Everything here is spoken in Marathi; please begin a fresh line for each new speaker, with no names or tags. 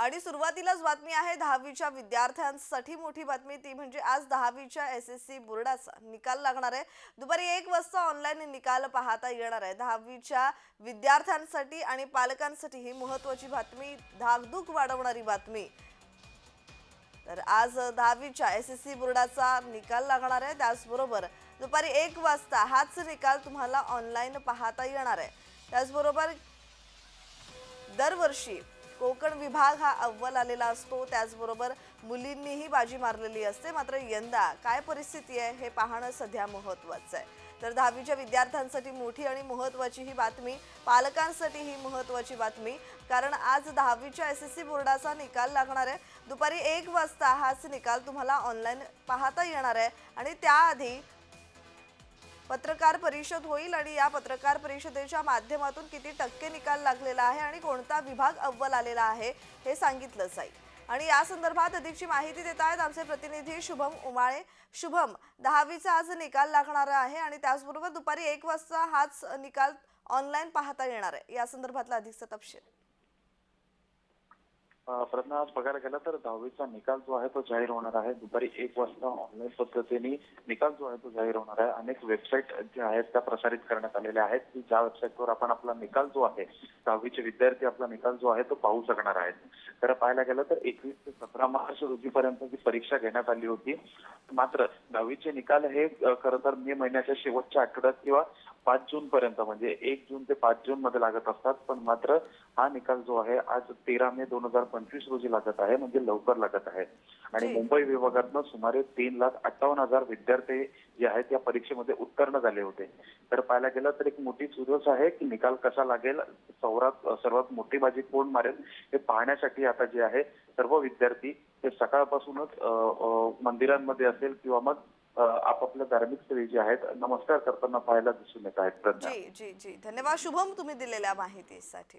आणि सुरुवातीलाच बातमी आहे 10वीच्या विद्यार्थ्यांसाठी मोठी बातमी, ती म्हणजे आज 10वीच्या एसएससी बोर्डाचा निकाल लागणार आहे। दुपारी 1 वाजता ऑनलाईन निकाल पाहता येणार आहे। 10वीच्या विद्यार्थ्यांसाठी आणि पालकांसाठी ही महत्त्वाची बातमी, धाकधूक वाढवणारी बातमी। तर आज 10वीच्या एसएससी बोर्डाचा निकाल लागणार आहे। त्याचबरोबर दुपारी 1 वाजता हाच निकाल तुम्हाला ऑनलाईन पाहता येणार आहे। त्याचबरोबर दरवर्षी कोकण विभाग हा अव्वल आलेला असतो, त्याचबरोबर मुलींनीही बाजी मारलेली असते। मात्र यंदा काय परिस्थिती आहे हे पाहणं सध्या महत्त्वाचं आहे। तर 10वीच्या विद्यार्थ्यांसाठी मोठी आणि महत्त्वाची ही बातमी, पालकांसाठी ही महत्त्वाची बातमी, कारण आज 10वीच्या एसएससी बोर्डाचा निकाल लागणार आहे। दुपारी 1 वाजता हाच निकाल तुम्हाला ऑनलाईन पाहता येणार आहे आणि त्याआधी पत्रकार परिषद होईल आणि या पत्रकार परिषदेच्या माध्यमातून किती टक्के निकाल लागलेला आहे आणि कोणता विभाग अव्वल आलेला आहे हे सांगितलं जाईल। आणि या संदर्भात अधिकची माहिती देत आहेत आमचे प्रतिनिधी शुभम उमाळे। शुभम, 10वीचा आज निकाल लागणार आहे आणि त्याचबरोबर दुपारी 1 वाजता हाच निकाल ऑनलाईन पाहता येणार आहे, या संदर्भातला अधिकचा तपशील।
प्रयत्न आज बघायला गेला तर 10वीचा निकाल जो आहे तो जाहीर होणार आहे। दुपारी 1 वाजता ऑनलाईन पद्धतीने निकाल जो आहे तो जाहीर होणार आहे। अनेक वेबसाईट ज्या आहेत त्या प्रसारित करण्यात आलेल्या आहेत की ज्या वेबसाईटवर आपण आपला निकाल जो आहे, 10वीचे विद्यार्थी आपला निकाल जो आहे तो पाहू शकणार आहेत। तर पाहायला गेलं तर 21 ते 17 मार्च रोजीपर्यंत ही परीक्षा घेण्यात आली होती। मात्र 10वीचे निकाल हे खरं तर मे महिन्याच्या शेवटच्या आठवड्यात किंवा 5 जून पर्यंत, म्हणजे 1 जून ते 5 जून मध्ये लागत असतात, पण मात्र हा निकाल जो आहे आज 13 मे 2025 रोजी लागत आहे, म्हणजे लवकर लागत आहे। आणि मुंबई विभागातून सुमारे 3,58,000 विद्यार्थी जे आहेत या परीक्षेमध्ये उत्तीर्ण झाले होते। तर पाहायला गेलं तर एक मोठी चुरस आहे की निकाल कसा लागेल, सर्वात मोठी बाजी कोण मारेल हे पाहण्यासाठी आता जे आहे सर्व विद्यार्थी ते सकाळपासूनच मंदिरांमध्ये असेल किंवा मग आपापल्या धार्मिक स्थळी जे आहेत नमस्कार करताना पाहायला दिसून येत आहेत।
जी जी जी, धन्यवाद शुभम, तुम्ही दिलेल्या माहितीसाठी।